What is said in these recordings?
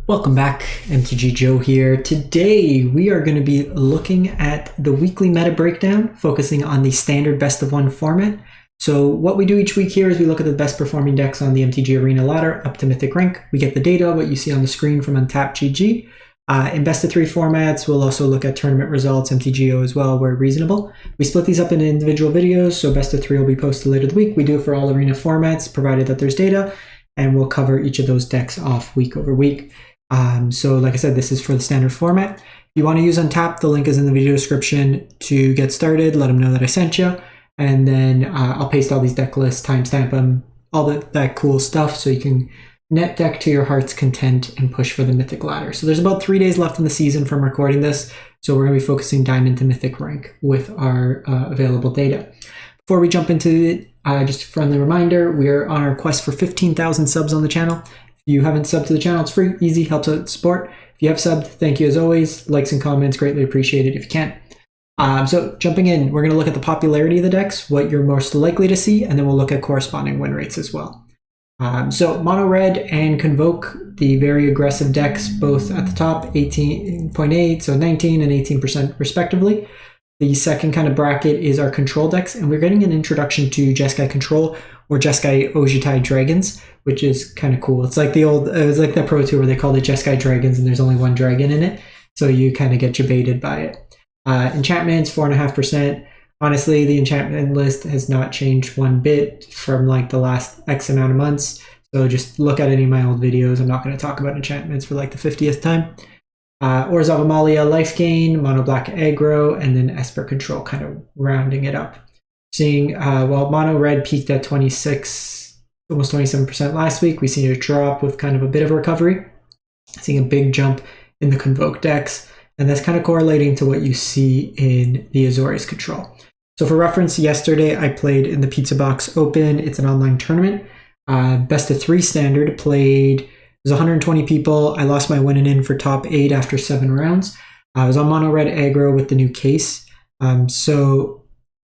Welcome back, MTG Joe here. Today we are going to be looking at the weekly meta breakdown, focusing on the standard best of one format. So what we do each week here is we look at the best performing decks on the MTG Arena ladder up to Mythic Rank. We get the data, what you see on the screen from Untapped GG. In best of three formats, we'll also look at tournament results, MTGO as well, where reasonable. We split these up into individual videos, so best of three will be posted later in the week. We do it for all arena formats, provided that there's data, and we'll cover each of those decks off week over week. So like I said, this is for the standard format. If you want to use Untapped, the link is in the video description to get started. Let them know that I sent you. And then I'll paste all these deck lists, timestamp them, all that cool stuff so you can net deck to your heart's content and push for the Mythic ladder. So there's about 3 days left in the season from recording this. So we're going to be focusing Diamond to Mythic Rank with our available data. Before we jump into it, just a friendly reminder, we're on our quest for 15,000 subs on the channel. If you haven't subbed to the channel, it's free, easy, helps out support. If you have subbed, thank you as always. Likes and comments, greatly appreciated if you can. So jumping in, we're going to look at the popularity of the decks, what you're most likely to see, and then we'll look at corresponding win rates as well. So Mono Red and Convoke, the very aggressive decks, both at the top, 18.8, so 19 and 18% respectively. The second kind of bracket is our control decks, and we're getting an introduction to Jeskai Control or Jeskai Ojutai Dragons, which is kind of cool. It's like it was like the Pro Tour where they called it Jeskai Dragons and there's only one dragon in it, so you kind of get jebaited by it. Enchantments, 4.5%. Honestly, the enchantment list has not changed one bit from like the last X amount of months, so just look at any of my old videos. I'm not going to talk about enchantments for like the 50th time. Orzhov Amalia, life gain, mono black aggro, and then Esper Control kind of rounding it up. Seeing, while mono red peaked at 26, almost 27% last week, we see a drop with kind of a bit of a recovery. Seeing a big jump in the Convoke decks, and that's kind of correlating to what you see in the Azorius Control. So for reference, yesterday I played in the Pizza Box Open. It's an online tournament. Best of 3 standard, played. It was 120 people. I lost my winning in for top 8 after 7 rounds. I was on mono red aggro with the new case. So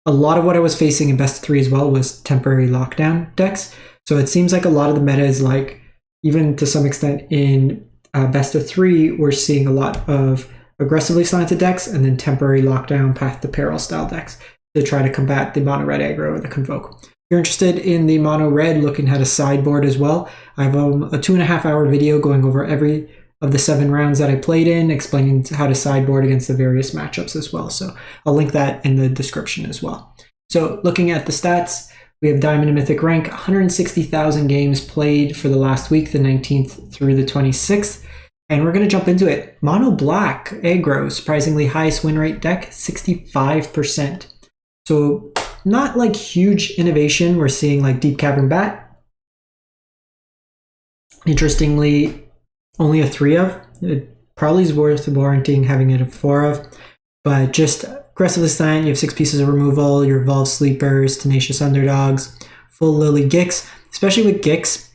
a lot of what I was facing in best of 3 as well was temporary lockdown decks. So it seems like a lot of the meta is like, even to some extent in best of 3, we're seeing a lot of aggressively slanted decks and then temporary lockdown path to peril style decks to try to combat the mono red aggro or the Convoke. If you're interested in the mono red, looking at a sideboard as well, I have a 2.5 hour video going over every of the 7 rounds that I played in, explaining how to sideboard against the various matchups as well. So I'll link that in the description as well. So looking at the stats, we have Diamond and Mythic Rank, 160,000 games played for the last week, the 19th through the 26th. And we're going to jump into it. Mono black aggro, surprisingly highest win rate deck, 65%. So not like huge innovation. We're seeing like Deep Cavern Bat. Interestingly, only a 3 of. It probably is worth warranting having it a 4 of. But just aggressively slant, you have 6 pieces of removal, your Evolved Sleepers, Tenacious Underdogs, full Lily Gix. Especially with Gix,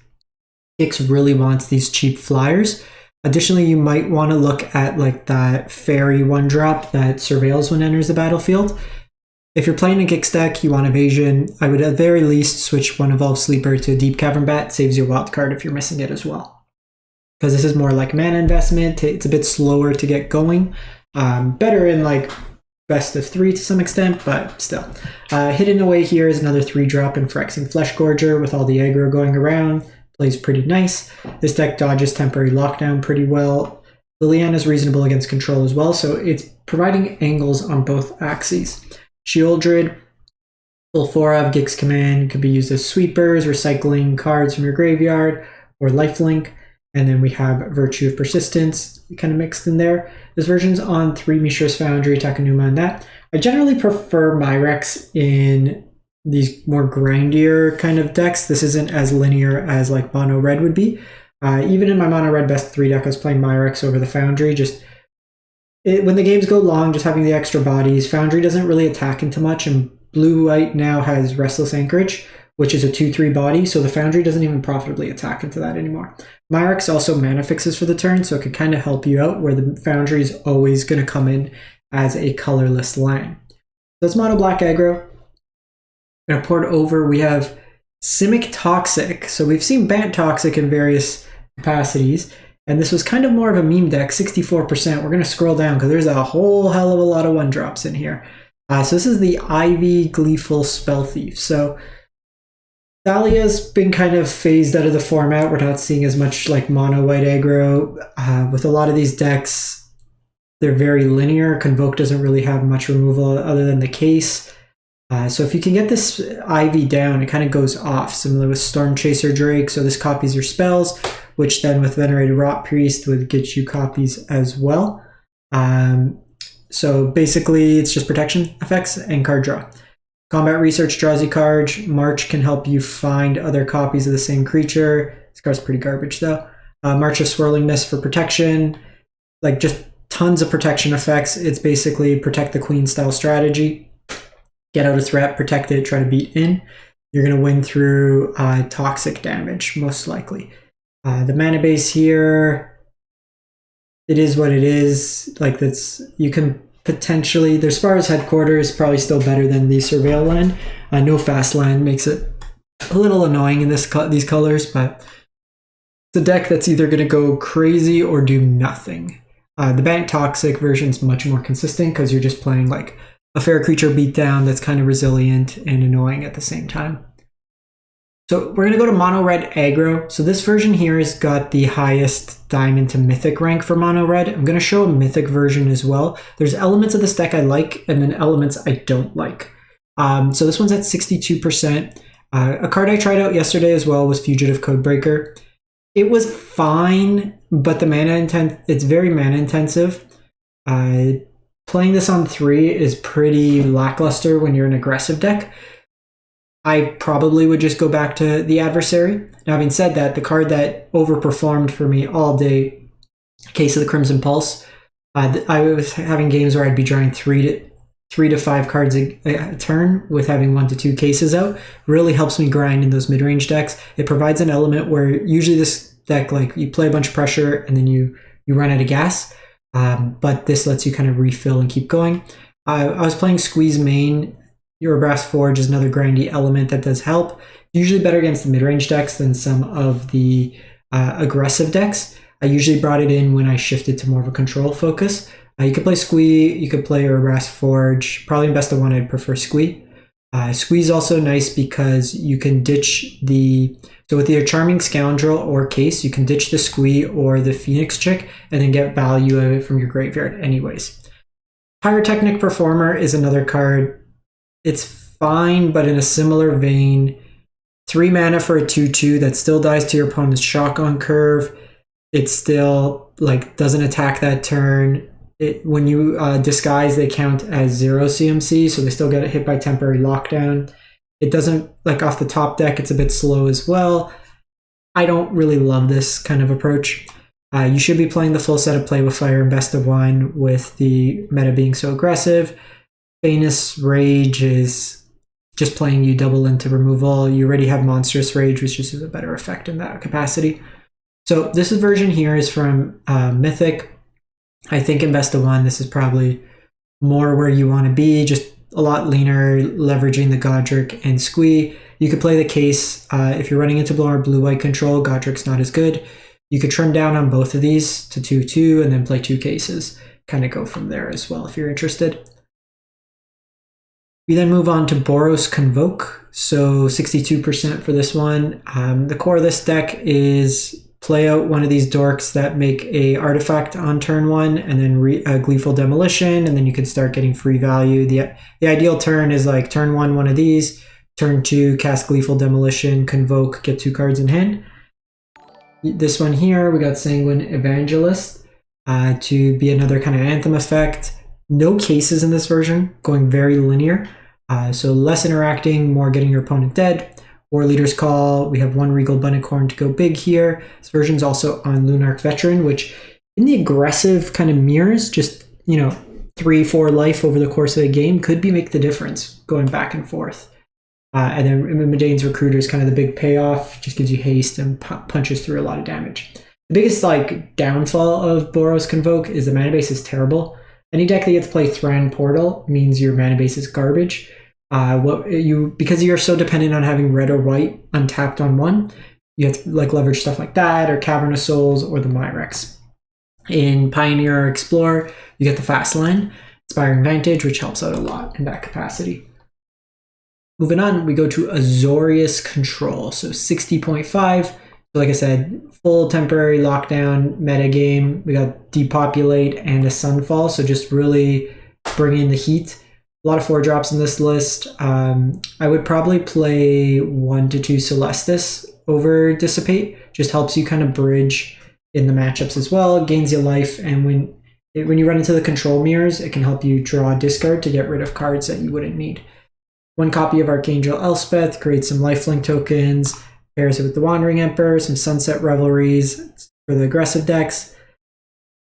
Gix really wants these cheap flyers. Additionally, you might want to look at like that fairy 1-drop that surveils when it enters the battlefield. If you're playing a Gix deck, you want evasion, I would at very least switch one Evolved Sleeper to a Deep Cavern Bat, saves your wild card if you're missing it as well. Because this is more like mana investment, it's a bit slower to get going. Better in like best of 3 to some extent, but still. Hidden away here is another 3-drop in Phyrexian Fleshgorger with all the aggro going around. Plays pretty nice. This deck dodges temporary lockdown pretty well. Liliana is reasonable against control as well, so it's providing angles on both axes. Sheoldred, full 4 of Gix Command, could be used as sweepers, recycling cards from your graveyard, or lifelink. And then we have Virtue of Persistence kind of mixed in there. There's versions on 3 Mishra's Foundry, Takenuma, and that. I generally prefer Myrex in these more grindier kind of decks. This isn't as linear as like mono red would be. Even in my mono red best 3 deck, I was playing Myrex over the Foundry. When the games go long, just having the extra bodies. Foundry doesn't really attack into much, and blue-white now has Restless Anchorage, which is a 2/3 body, so the Foundry doesn't even profitably attack into that anymore. Myrex also mana fixes for the turn, so it can kind of help you out, where the Foundry is always going to come in as a colorless land. So that's mono black aggro. I'm going to port over. We have Simic Toxic. So we've seen Bant Toxic in various capacities. And this was kind of more of a meme deck, 64%. We're going to scroll down because there's a whole hell of a lot of 1-drops in here. So this is the Ivy Gleeful Spell Thief. So Thalia's been kind of phased out of the format. We're not seeing as much like mono white aggro. With a lot of these decks, they're very linear. Convoke doesn't really have much removal other than the case. So if you can get this Ivy down, it kind of goes off, similar with Storm Chaser Drake. So this copies your spells, which then with Venerated Rot Priest would get you copies as well. So basically it's just protection effects and card draw. Combat Research draws you cards. March can help you find other copies of the same creature. This card's pretty garbage though. March of Swirling Mist for protection. Like just tons of protection effects. It's basically protect the queen style strategy. Get out a threat, protect it, try to beat in. You're going to win through toxic damage, most likely. The mana base here, it is what it is. Like that's, you can potentially, their Spara's Headquarters probably still better than the Surveil land. No fast land makes it a little annoying in these colors, but it's a deck that's either going to go crazy or do nothing. The Bank Toxic version is much more consistent because you're just playing like a fair creature beatdown that's kind of resilient and annoying at the same time. So we're going to go to Mono Red Aggro. So this version here has got the highest diamond to mythic rank for Mono Red. I'm going to show a mythic version as well. There's elements of this deck I like and then elements I don't like. So this one's at 62%. A card I tried out yesterday as well was Fugitive Codebreaker. It was fine, but the it's very mana intensive. Playing this on 3 is pretty lackluster when you're an aggressive deck. I probably would just go back to the Adversary. Now, having said that, the card that overperformed for me all day, Case of the Crimson Pulse, I was having games where I'd be drawing 3 to 5 cards a turn with having 1 to 2 cases out. Really helps me grind in those mid-range decks. It provides an element where usually this deck, like you play a bunch of pressure and then you run out of gas. But this lets you kind of refill and keep going. I was playing Squeeze Main. Eurobrass Forge is another grindy element that does help. Usually better against the mid-range decks than some of the aggressive decks. I usually brought it in when I shifted to more of a control focus. You could play Squee, you could play Eurobrass Forge. Probably in best of 1, I'd prefer Squee. Squee is also nice because you can ditch so with either Charming Scoundrel or Case, you can ditch the Squee or the Phoenix Chick and then get value of it from your graveyard anyways. Pyrotechnic Performer is another card. It's fine, but in a similar vein. 3 mana for a 2/2 that still dies to your opponent's Shock-on Curve. It still like doesn't attack that turn. When you disguise, they count as 0 CMC, so they still get hit by temporary lockdown. It doesn't, like off the top deck, it's a bit slow as well. I don't really love this kind of approach. You should be playing the full set of Play with Fire and Best of 1 with the meta being so aggressive. Famous Rage is just playing you double into removal. You already have Monstrous Rage, which just is a better effect in that capacity. So this version here is from Mythic. I think in best of 1, this is probably more where you want to be, just a lot leaner, leveraging the Godric and Squee. You could play the Case. If you're running into blue-white control, Godric's not as good. You could trim down on both of these to 2/2 and then play 2 Cases. Kind of go from there as well if you're interested. We then move on to Boros Convoke. So 62% for this one. The core of this deck is play out one of these dorks that make a artifact on turn 1 and then Gleeful Demolition, and then you can start getting free value. The ideal turn is like turn 1, one of these, turn 2, cast Gleeful Demolition, Convoke, get 2 cards in hand. This one here, we got Sanguine Evangelist to be another kind of anthem effect. No cases in this version, going very linear. So less interacting, more getting your opponent dead. War Leader's Call, we have 1 Regal Bunnicorn to go big here. This version's also on Lunarch Veteran, which in the aggressive kind of mirrors, just, 3-4 life over the course of the game could make the difference going back and forth. And then Midane's Recruiter is kind of the big payoff, just gives you haste and punches through a lot of damage. The biggest downfall of Boros Convoke is the mana base is terrible. Any deck that you have to play Thran Portal means your mana base is garbage. Because you're so dependent on having red or white untapped on 1, You have to like leverage stuff like that, or Cavern of Souls, or the Myrex. In Pioneer or Explorer, you get the fast line, Inspiring Vantage, which helps out a lot in that capacity. Moving on, we go to Azorius Control, so 60.5. Like I said, full temporary lockdown metagame. We got Depopulate and a Sunfall, so just really bring in the heat. A lot of 4-drops in this list. I would probably play 1 to 2 Celestis over Dissipate. Just helps you kind of bridge in the matchups as well. It gains you life, and when you run into the control mirrors, it can help you draw a discard to get rid of cards that you wouldn't need. 1 copy of Archangel Elspeth creates some lifelink tokens. Pairs it with the Wandering Emperor, some Sunset Revelries for the aggressive decks.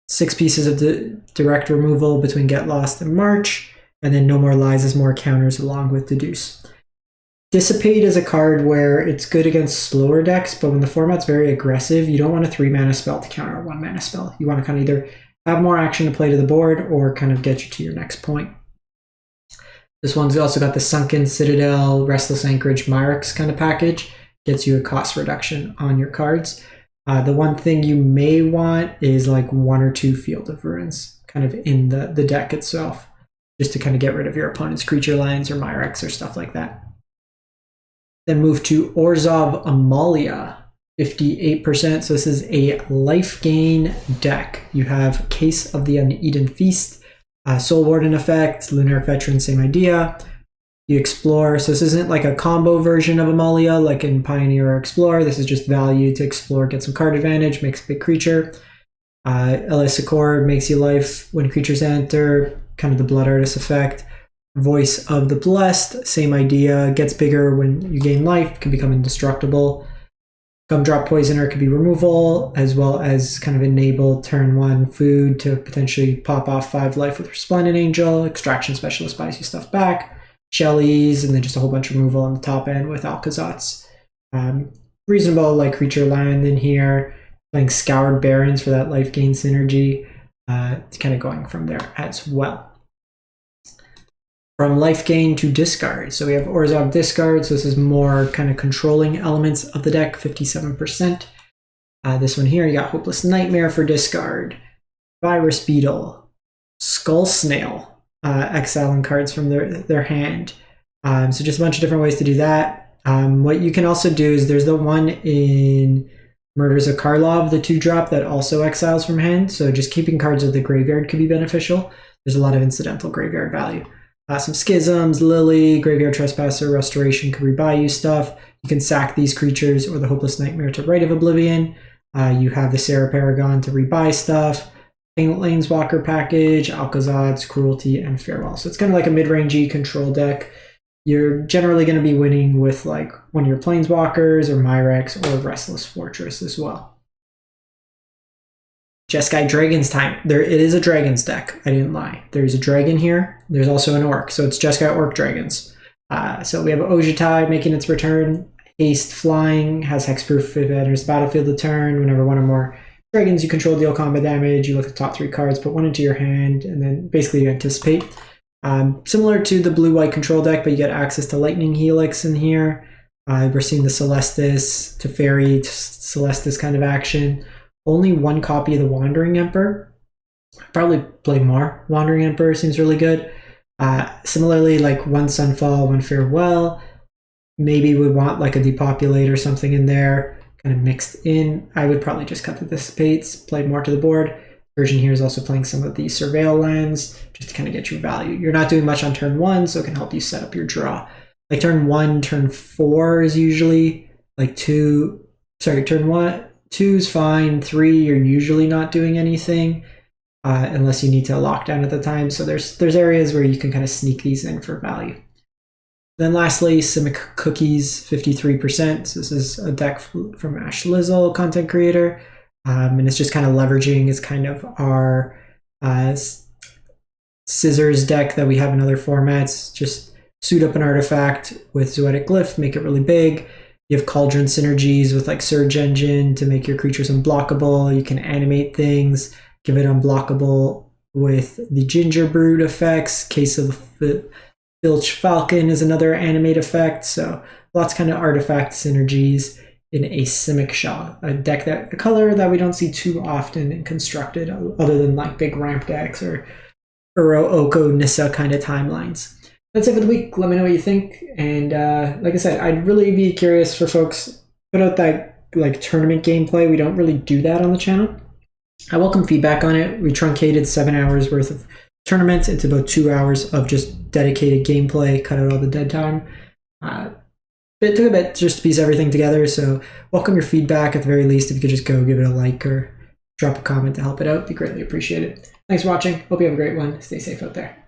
6 pieces of direct removal between Get Lost and March, and then No More Lies as more counters along with Deduce. Dissipate is a card where it's good against slower decks, but when the format's very aggressive, you don't want a 3-mana spell to counter a 1-mana spell. You want to kind of either have more action to play to the board or kind of get you to your next point. This one's also got the Sunken Citadel, Restless Anchorage, Myrex kind of package. Gets you a cost reduction on your cards. The one thing you may want is like 1 or 2 Field of Ruins kind of in the deck itself, just to kind of get rid of your opponent's creature lines or Myrex or stuff like that. Then move to Orzhov Amalia, 58%. So this is a life gain deck. You have Case of the Uneaten Feast, Soul Warden effect, Lunar Veteran, same idea. You explore, so this isn't like a combo version of Amalia like in Pioneer or Explorer. This is just value to explore, get some card advantage, makes a big creature. Ellis Accord makes you life when creatures enter, kind of the Blood Artist effect. Voice of the Blessed, same idea, gets bigger when you gain life, can become indestructible. Gumdrop Poisoner could be removal, as well as kind of enable turn 1 food to potentially pop off 5 life with Resplendent Angel. Extraction Specialist buys you stuff back. Shellies, and then just a whole bunch of removal on the top end with Alkazats. Reasonable like creature land in here. Playing Scoured Barrens for that life gain synergy. It's kind of going from there as well. From life gain to discard. So we have Orzhov Discard. So this is more kind of controlling elements of the deck, 57%. This one here, you got Hopeless Nightmare for discard. Virus Beetle. Skull Snail. Exiling cards from their hand. So just a bunch of different ways to do that. What you can also do is there's the one in Murders of Karlov, the 2-drop that also exiles from hand. So just keeping cards of the graveyard could be beneficial. There's a lot of incidental graveyard value. Some Schisms, Lily, Graveyard Trespasser, Restoration could rebuy you stuff. You can sack these creatures or the Hopeless Nightmare to Rite of Oblivion. You have the Sarah Paragon to rebuy stuff. Planeswalker package, Alkazats, Cruelty, and Farewell. So it's kind of like a mid-rangey control deck. You're generally going to be winning with like one of your Planeswalkers or Myrex or Restless Fortress as well. Jeskai Dragon's time. It is a Dragons deck. I didn't lie. There's a Dragon here. There's also an Orc. So it's Jeskai Orc Dragons. So we have Ojutai making its return. Haste Flying, has hexproof if it enters the battlefield a turn. Whenever one or more dragons you control deal combat damage, you look at the top 3 cards, put 1 into your hand, and then basically you anticipate. Similar to the blue-white control deck, but you get access to Lightning Helix in here. We're seeing the Celestis, Teferi, Celestis kind of action. Only 1 copy of the Wandering Emperor. Probably play more. Wandering Emperor seems really good. Similarly, like 1 Sunfall, 1 Farewell. Maybe we want like a Depopulate or something in there, kind of mixed in. I would probably just cut the Dissipates, play more to the board. Version here is also playing some of the Surveil lands, just to kind of get your value. You're not doing much on turn 1, so it can help you set up your draw. Like turn 1, turn 4 is usually like turn 1, 2 is fine, 3 you're usually not doing anything unless you need to lock down at the time. So there's areas where you can kind of sneak these in for value. Then lastly, Simic Cookies, 53%. So this is a deck from Ash Lizzle, content creator. And it's just kind of leveraging is kind of our scissors deck that we have in other formats. Just suit up an artifact with Zoetic Glyph, make it really big. You have Cauldron synergies with like Surge Engine to make your creatures unblockable. You can animate things, give it unblockable with the Gingerbread effects. Case of the Filch Falcon is another animate effect. So lots kind of artifact synergies in a Simic shell, a color that we don't see too often in constructed, other than like big ramp decks or Oko Nissa kind of timelines. That's it for the week. Let me know what you think. And like I said, I'd really be curious for folks put out that like tournament gameplay. We don't really do that on the channel. I welcome feedback on it. We truncated 7 hours worth of tournaments. It's about 2 hours of just dedicated gameplay, cut out all the dead time. It took a bit just to piece everything together, so welcome your feedback at the very least. If you could just go give it a like or drop a comment to help it out, it'd be greatly appreciated. Thanks for watching. Hope you have a great one. Stay safe out there.